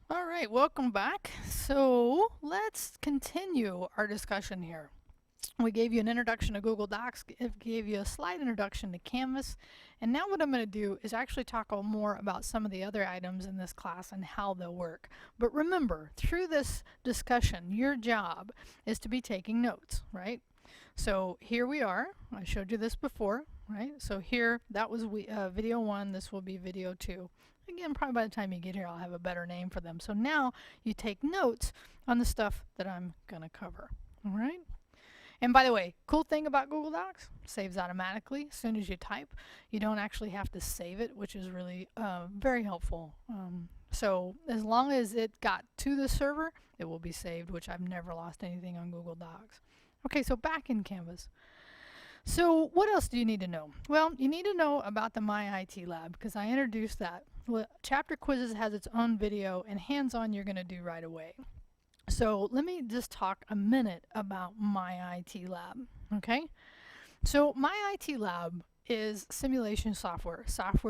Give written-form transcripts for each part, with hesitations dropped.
All right, welcome back. So let's continue our discussion here. We gave you an introduction to Google Docs, gave you a slight introduction to Canvas, and now what I'm going to do is actually talk more about some of the other items in this class and how they'll work. But remember, through this discussion, your job is to be taking notes, right? So here we are. I showed you this before, right? So here, that was video 1. This will be video 2. Again, probably by the time you get here, I'll have a better name for them. So now you take notes on the stuff that I'm going to cover. All right? And by the way, cool thing about Google Docs, saves automatically as soon as you type. You don't actually have to save it, which is really very helpful. So as long as it got to the server, it will be saved, which I've never lost anything on Google Docs. Okay, so back in Canvas. So what else do you need to know? Well, you need to know about the My IT Lab because I introduced that. Chapter Quizzes has its own video, and hands-on you're going to do right away. So let me just talk a minute about My IT Lab, okay? So My IT Lab is simulation software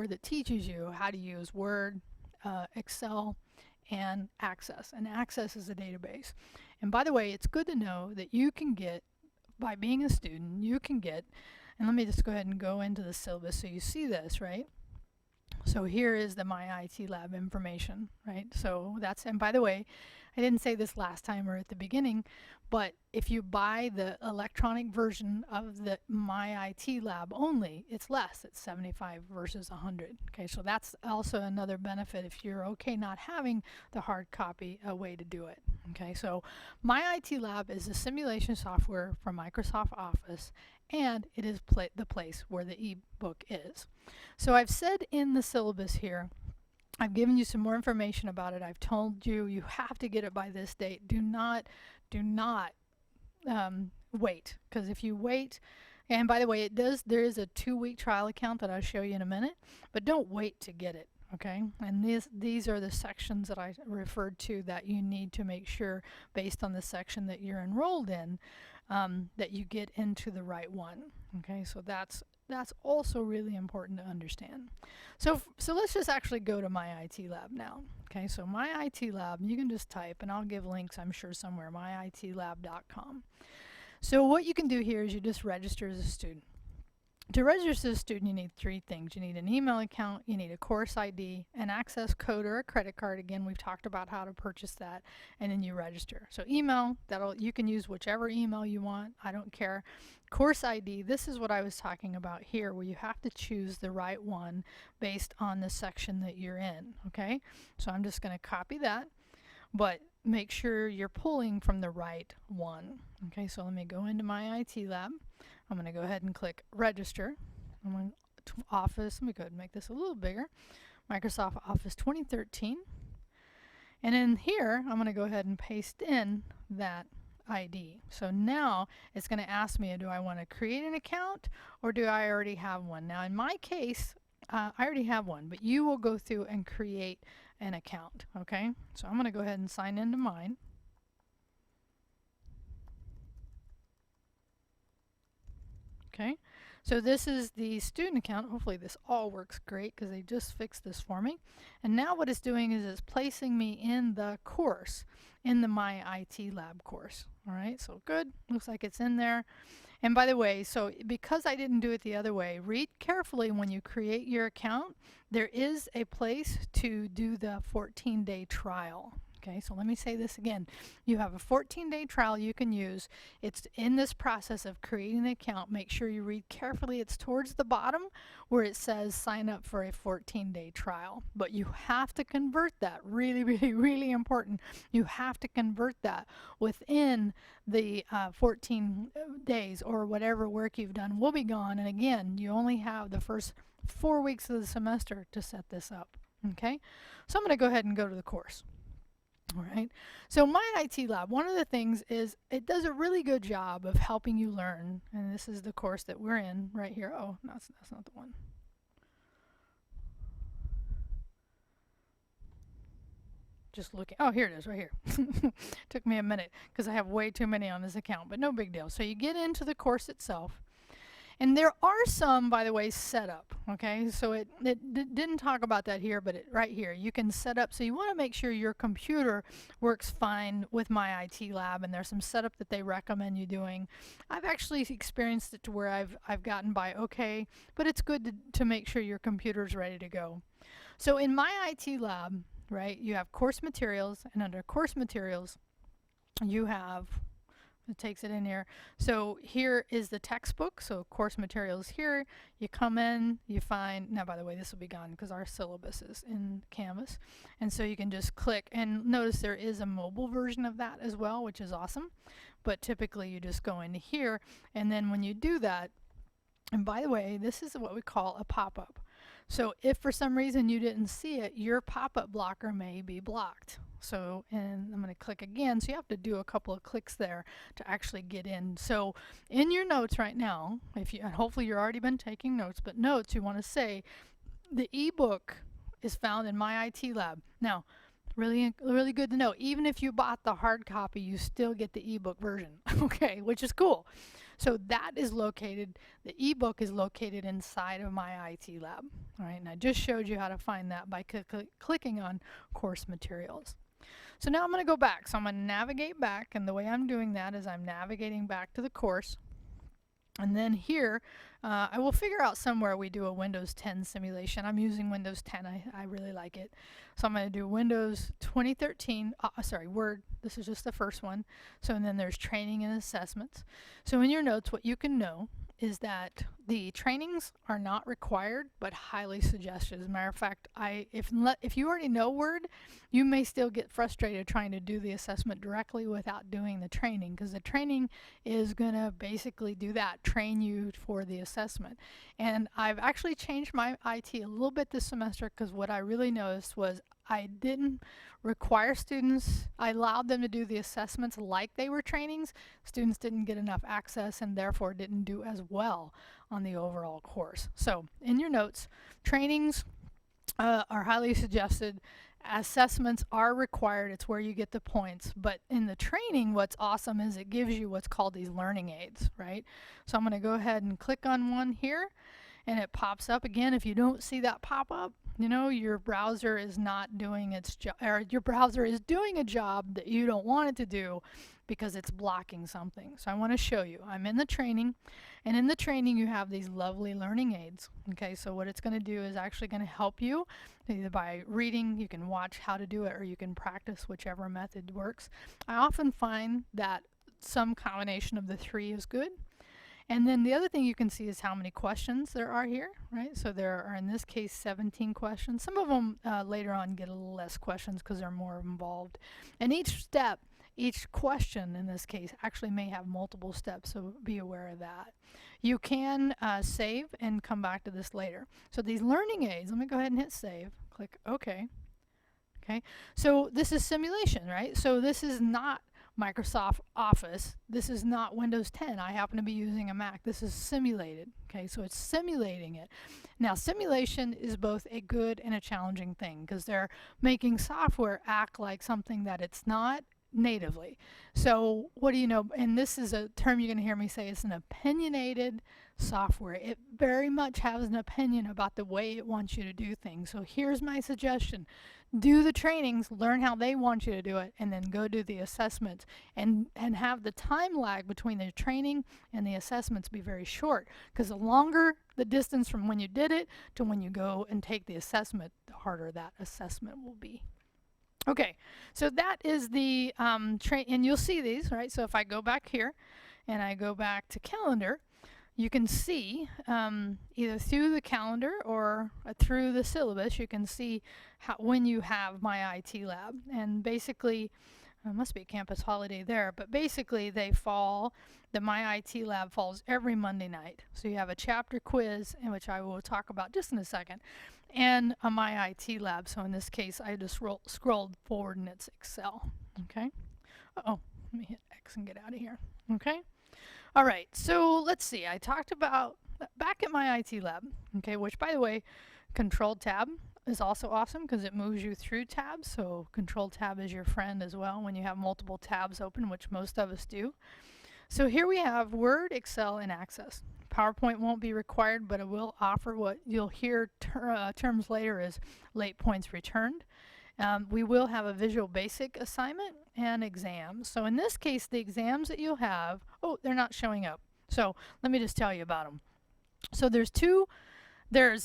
that teaches you how to use Word, Excel, and Access. And Access is a database. And by the way, it's good to know that you can get, by being a student, you can get, and let me just go ahead and go into the syllabus so you see this, right? So here is the My IT Lab information, right? So that's, and by the way, I didn't say this last time or at the beginning, but if you buy the electronic version of the My IT Lab only, it's less. It's 75 versus 100. Okay, so that's also another benefit if you're okay not having the hard copy, a way to do it. Okay, so My IT Lab is a simulation software for Microsoft Office, and it is the place where the ebook is. So I've said in the syllabus here, I've given you some more information about it. I've told you you have to get it by this date. Do not wait, because if you wait, and by the way, there is a 2-week trial account that I'll show you in a minute, but don't wait to get it. Okay, and these are the sections that I referred to that you need to make sure, based on the section that you're enrolled in, that you get into the right one. Okay, so that's also really important to understand. So let's just actually go to My IT Lab now. Okay, so My IT Lab, you can just type, and I'll give links, I'm sure, somewhere, myitlab.com. So what you can do here is you just register as a student. To register as a student, you need 3 things. You need an email account, you need a course ID, an access code or a credit card. Again, we've talked about how to purchase that, and then you register. So email, you can use whichever email you want. I don't care. Course ID, this is what I was talking about here, where you have to choose the right one based on the section that you're in. Okay, so I'm just going to copy that, but make sure you're pulling from the right one. Okay, so let me go into My IT Lab. I'm going to go ahead and click register. I'm going to Office, let me go ahead and make this a little bigger. Microsoft Office 2013. And in here, I'm going to go ahead and paste in that ID. So now it's going to ask me, do I want to create an account or do I already have one? Now in my case, I already have one, but you will go through and create an account. Okay, so I'm going to go ahead and sign into mine. Okay, so this is the student account. Hopefully this all works great because they just fixed this for me. And now what it's doing is it's placing me in the course, in the My IT Lab course. All right, so good. Looks like it's in there. And by the way, so because I didn't do it the other way, read carefully when you create your account. There is a place to do the 14-day trial. Okay, so let me say this again. You have a 14-day trial you can use. It's in this process of creating an account. Make sure you read carefully. It's towards the bottom where it says sign up for a 14-day trial. But you have to convert that. Really, really, really important. You have to convert that within the 14 days, or whatever work you've done will be gone. And again, you only have the first 4 weeks of the semester to set this up. Okay, so I'm going to go ahead and go to the course. All right, so My IT Lab, one of the things is it does a really good job of helping you learn, and this is the course that we're in right here. Oh, no, that's not the one. Just looking, oh, here it is right here. Took me a minute because I have way too many on this account, but no big deal. So you get into the course itself, And there are some, by the way, set up. Okay, so it didn't talk about that here, but right here you can set up. So you want to make sure your computer works fine with My IT Lab, and there's some setup that they recommend you doing. I've actually experienced it to where I've gotten by okay, but it's good to make sure your computer's ready to go. So in My IT Lab, right, you have course materials, and under course materials, you have, it takes it in here. So here is the textbook. So course materials here. You come in, you find, now by the way, this will be gone because our syllabus is in Canvas. And so you can just click, and notice there is a mobile version of that as well, which is awesome. But typically you just go into here, and then when you do that, and by the way, this is what we call a pop-up. So if for some reason you didn't see it, your pop-up blocker may be blocked. So, and I'm going to click again. So you have to do a couple of clicks there to actually get in. So in your notes right now, if you, and hopefully you've already been taking notes, but notes, you want to say the ebook is found in My IT Lab. Now, really good to know. Even if you bought the hard copy, you still get the ebook version, okay, which is cool. So that is located, the ebook is located inside of My IT Lab. All right, and I just showed you how to find that by clicking on course materials. So now I'm going to go back. So I'm going to navigate back, and the way I'm doing that is I'm navigating back to the course. And then here, I will figure out somewhere we do a Windows 10 simulation. I'm using Windows 10. I really like it. So I'm going to do Windows 2013, sorry, Word. This is just the first one. So and then there's training and assessments. So in your notes, what you can know is that the trainings are not required but highly suggested. As a matter of fact, if you already know Word, you may still get frustrated trying to do the assessment directly without doing the training, because the training is going to basically do that, train you for the assessment. And I've actually changed my IT a little bit this semester, because what I really noticed was I didn't require students, I allowed them to do the assessments like they were trainings. Students didn't get enough access and therefore didn't do as well on the overall course. So in your notes, trainings are highly suggested. Assessments are required. It's where you get the points. But in the training, what's awesome is it gives you what's called these learning aids, right? So I'm going to go ahead and click on one here, and it pops up again. If you don't see that pop up, you know, your browser is not doing its job, or your browser is doing a job that you don't want it to do because it's blocking something. So I want to show you. I'm in the training, and in the training you have these lovely learning aids. Okay, so what it's going to do is actually going to help you either by reading, you can watch how to do it, or you can practice, whichever method works. I often find that some combination of the three is good. And then the other thing you can see is how many questions there are here, right? So there are, in this case, 17 questions. Some of them later on get a little less questions because they're more involved. And each step, each question in this case, actually may have multiple steps, so be aware of that. You can save and come back to this later. So these learning aids, let me go ahead and hit save. Click OK. Okay, so this is simulation, right? So this is not Microsoft Office. This is not Windows 10. I happen to be using a Mac. This is simulated. Okay, so it's simulating it. Now, simulation is both a good and a challenging thing because they're making software act like something that it's not natively. So what do you know? And this is a term you're going to hear me say, it's an opinionated software. It very much has an opinion about the way it wants you to do things. So here's my suggestion. Do the trainings, learn how they want you to do it, and then go do the assessments. And have the time lag between the training and the assessments be very short, because the longer the distance from when you did it to when you go and take the assessment, the harder that assessment will be. Okay, so that is the and you'll see these, right? So if I go back here and I go back to calendar, you can see either through the calendar or through the syllabus, you can see when you have My IT Lab. And basically, it must be a campus holiday there, but basically they fall, the My IT Lab falls every Monday night. So you have a chapter quiz, in which I will talk about just in a second, and a My IT Lab. So in this case, I just scrolled forward and it's Excel. Okay. Uh-oh, let me hit X and get out of here. Okay. All right, so let's see. I talked about back at My IT Lab, okay, which, by the way, Control Tab is also awesome because it moves you through tabs. So Control Tab is your friend as well when you have multiple tabs open, which most of us do. So here we have Word, Excel, and Access. PowerPoint won't be required, but it will offer what you'll hear terms later as late points returned. We will have a Visual Basic assignment and exams. So in this case, the exams that you'll have, oh, they're not showing up. So let me just tell you about them. So there's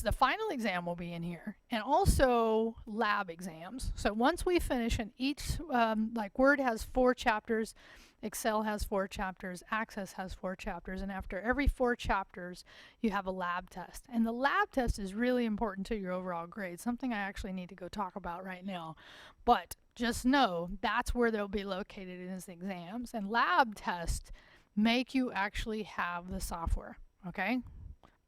the final exam will be in here, and also lab exams. So once we finish, and each, like Word has 4 chapters, Excel has 4 chapters, Access has 4 chapters, and after every 4 chapters, you have a lab test. And the lab test is really important to your overall grade, something I actually need to go talk about right now. But just know that's where they'll be located in his exams. And lab tests make you actually have the software, okay?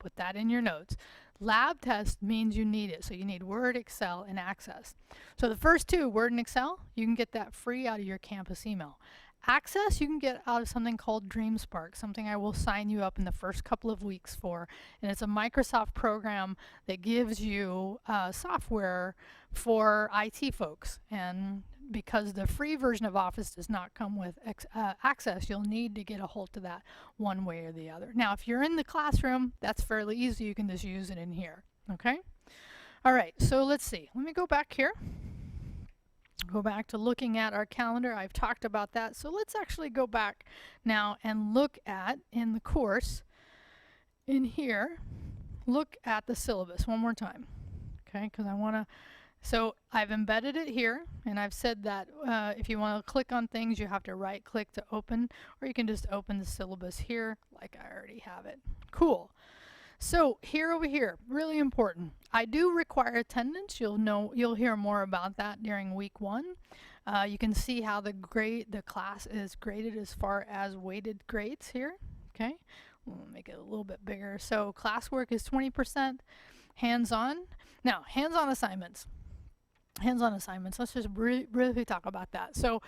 Put that in your notes. Lab test means you need it. So you need Word, Excel, and Access. So the first 2, Word and Excel, you can get that free out of your campus email. Access you can get out of something called DreamSpark, something I will sign you up in the first couple of weeks for. And it's a Microsoft program that gives you software for IT folks. And because the free version of Office does not come with Access, you'll need to get a hold of that one way or the other. Now, if you're in the classroom, that's fairly easy. You can just use it in here. Okay? All right, so let's see. Let me go back here. Go back to looking at our calendar. I've talked about that. So let's actually go back now and look at, in the course, in here, look at the syllabus one more time. Okay, because I want to, so I've embedded it here, and I've said that if you want to click on things, you have to right click to open, or you can just open the syllabus here like I already have it. Cool. So here over here, really important. I do require attendance. You'll hear more about that during week 1. You can see how the class is graded as far as weighted grades here. Okay, we'll make it a little bit bigger. So classwork is 20%. Hands-on. Now, hands-on assignments. Hands-on assignments. Let's just really talk about that. So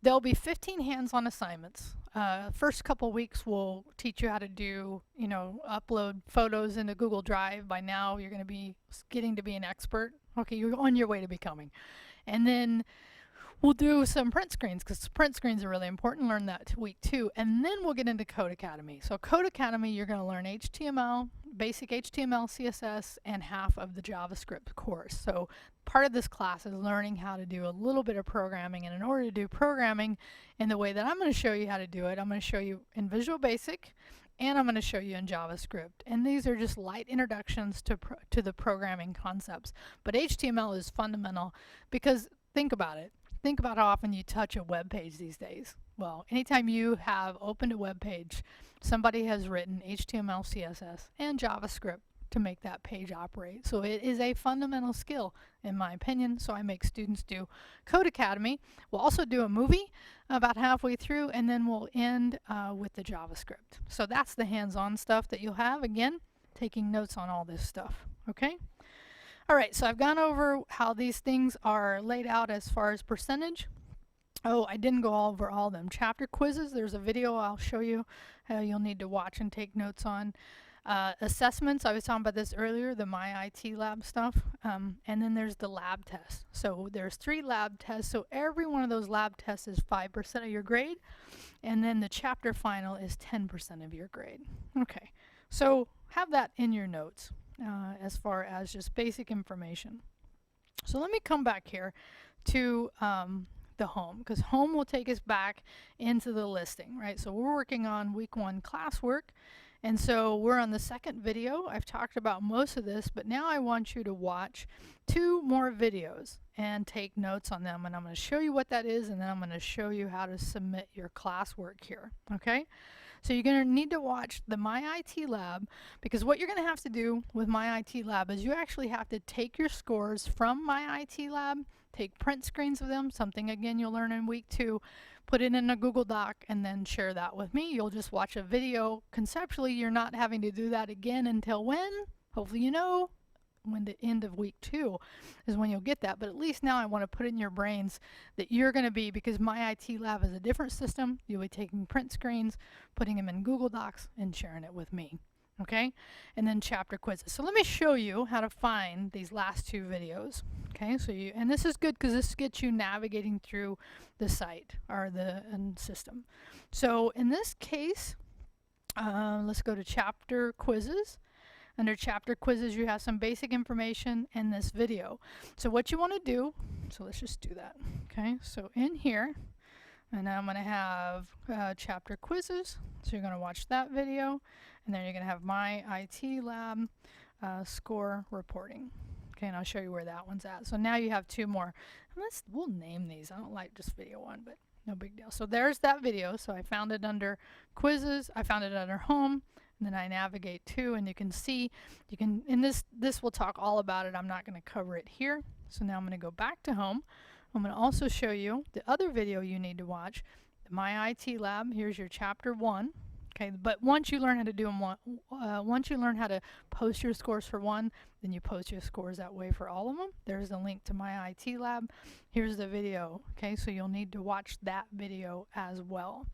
there'll be 15 hands-on assignments. First couple weeks we'll teach you how to do, upload photos into Google Drive. By now you're going to be getting to be an expert. Okay, you're on your way to becoming. And then we'll do some print screens, because print screens are really important. Learn that week 2. And then we'll get into Code Academy. So Code Academy, you're going to learn HTML, basic HTML, CSS, and half of the JavaScript course. So part of this class is learning how to do a little bit of programming. And in order to do programming in the way that I'm going to show you how to do it, I'm going to show you in Visual Basic, and I'm going to show you in JavaScript. And these are just light introductions to the programming concepts. But HTML is fundamental, because think about it. Think about how often you touch a web page these days. Well, anytime you have opened a web page, somebody has written HTML, CSS, and JavaScript to make that page operate. So it is a fundamental skill, in my opinion. So I make students do Code Academy. We'll also do a movie about halfway through, and then we'll end with the JavaScript. So that's the hands-on stuff that you'll have. Again, taking notes on all this stuff. Okay? All right, so I've gone over how these things are laid out as far as percentage. Oh, I didn't go over all of them. Chapter quizzes, there's a video I'll show you you'll need to watch and take notes on. Assessments, I was talking about this earlier, the My IT Lab stuff. And then there's the lab test. So there's 3 lab tests. So every one of those lab tests is 5% of your grade. And then the chapter final is 10% of your grade. Okay, so have that in your notes. As far as just basic information. So let me come back here to the home, because home will take us back into the listing, right? So we're working on week 1 classwork, and so we're on the second video. I've talked about most of this, but now I want you to watch 2 more videos and take notes on them, and I'm going to show you what that is, and then I'm going to show you how to submit your classwork here, okay? So you're going to need to watch the My IT Lab, because what you're going to have to do with My IT Lab is you actually have to take your scores from My IT Lab, take print screens of them, something again you'll learn in week 2, put it in a Google Doc, and then share that with me. You'll just watch a video. Conceptually, you're not having to do that again until when? Hopefully you know. When the end of week 2 is when you'll get that, but at least now I want to put it in your brains that you're going to be, because My IT Lab is a different system, you'll be taking print screens, putting them in Google Docs, and sharing it with me. Okay, and then chapter quizzes. So let me show you how to find these last two videos. Okay, so and this is good because this gets you navigating through the site or the system. So in this case, let's go to chapter quizzes. Under chapter quizzes, you have some basic information in this video. So what you want to do, so let's just do that. Okay, so in here, and now I'm going to have chapter quizzes. So you're going to watch that video, and then you're going to have my IT lab score reporting. Okay, and I'll show you where that one's at. So now you have two more. And we'll name these. I don't like just video one, but no big deal. So there's that video. So I found it under quizzes. I found it under home. And then I navigate to, and you can see, in this will talk all about it. I'm not going to cover it here. So now I'm going to go back to home. I'm going to also show you the other video you need to watch, the My IT Lab. Here's your chapter 1. Okay, but once you learn how to do them once you learn how to post your scores for one, then you post your scores that way for all of them. There's a link to My IT Lab. Here's the video. Okay, so you'll need to watch that video as well.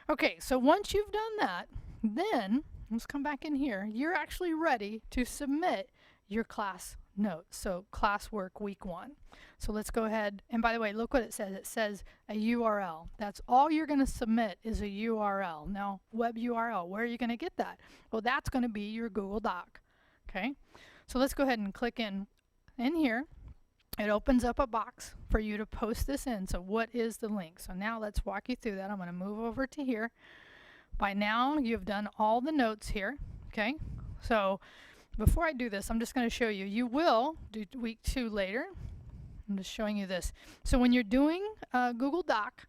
Okay, so once you've done that, then let's come back in here. You're actually ready to submit your class notes. So classwork week 1. So let's go ahead, and by the way, look what it says. It says a URL. That's all you're going to submit is a URL. Now, web URL, where are you going to get that? Well, that's going to be your Google Doc. Okay, so let's go ahead and click in here. It opens up a box for you to post this in. So what is the link? So now let's walk you through that. I'm going to move over to here. By now, you've done all the notes here. Okay, so before I do this, I'm just going to show you. You will do week 2 later. I'm just showing you this. So when you're doing Google Doc,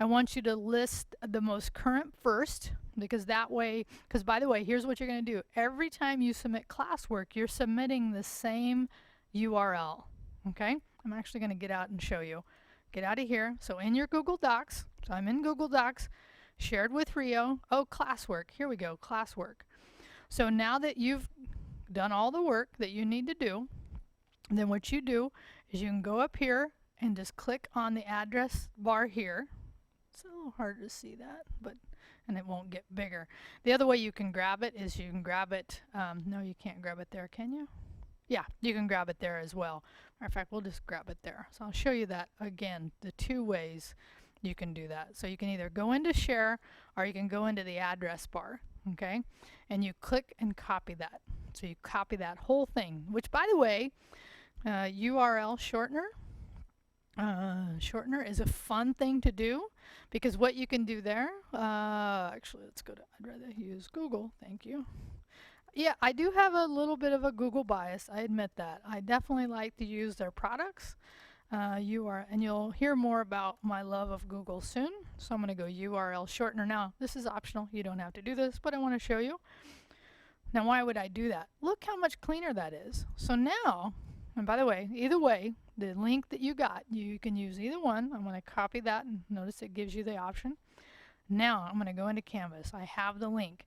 I want you to list the most current first, because that way, because by the way, here's what you're going to do. Every time you submit classwork, you're submitting the same URL. Okay, I'm actually going to get out and show you. Get out of here. So in your Google Docs, so I'm in Google Docs, shared with Rio. Oh, classwork. Here we go, classwork. So now that you've done all the work that you need to do, then what you do is you can go up here and just click on the address bar here. It's a little hard to see that, and it won't get bigger. The other way you can grab it is you can grab it. No, you can't grab it there, can you? Yeah, you can grab it there as well. Matter of fact, we'll just grab it there. So I'll show you that again, the 2 ways you can do that. So you can either go into share or you can go into the address bar, okay? And you click and copy that. So you copy that whole thing, which by the way, URL shortener. Shortener is a fun thing to do, because what you can do there, actually let's go to, I'd rather use Google, thank you. Yeah, I do have a little bit of a Google bias, I admit that. I definitely like to use their products. And you'll hear more about my love of Google soon. So I'm going to go URL shortener. Now, this is optional. You don't have to do this, but I want to show you. Now, why would I do that? Look how much cleaner that is. So now, and by the way, either way, the link that you got, you can use either one. I'm going to copy that, and notice it gives you the option. Now, I'm going to go into Canvas. I have the link.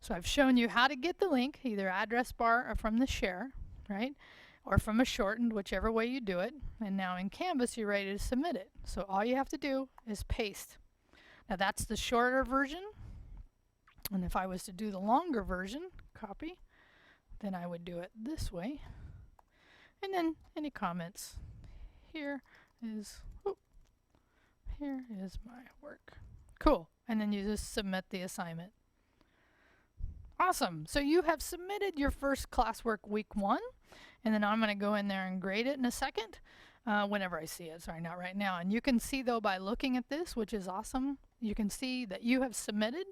So I've shown you how to get the link, either address bar or from the share, right? Or from a shortened, whichever way you do it. And now in Canvas, you're ready to submit it. So all you have to do is paste. Now that's the shorter version. And if I was to do the longer version, copy, then I would do it this way. And then any comments. Here is my work. Cool. And then you just submit the assignment. Awesome. So you have submitted your first classwork week 1. And then I'm going to go in there and grade it in a second, whenever I see it. Sorry, not right now. And you can see, though, by looking at this, which is awesome, you can see that you have submitted.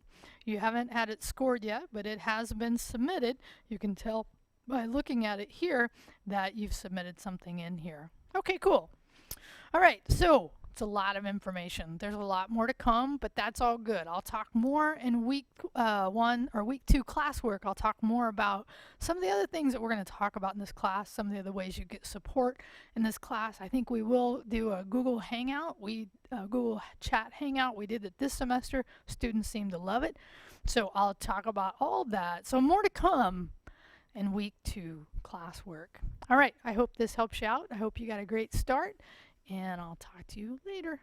You haven't had it scored yet, but it has been submitted. You can tell by looking at it here that you've submitted something in here. Okay, cool. All right, so it's a lot of information. There's a lot more to come, but that's all good. I'll talk more in week 1 or week 2 classwork. I'll talk more about some of the other things that we're going to talk about in this class, some of the other ways you get support in this class. I think we will do a Google Hangout. Google Chat Hangout. We did it this semester. Students seem to love it. So I'll talk about all that. So more to come in week 2 classwork. All right, I hope this helps you out. I hope you got a great start, and I'll talk to you later.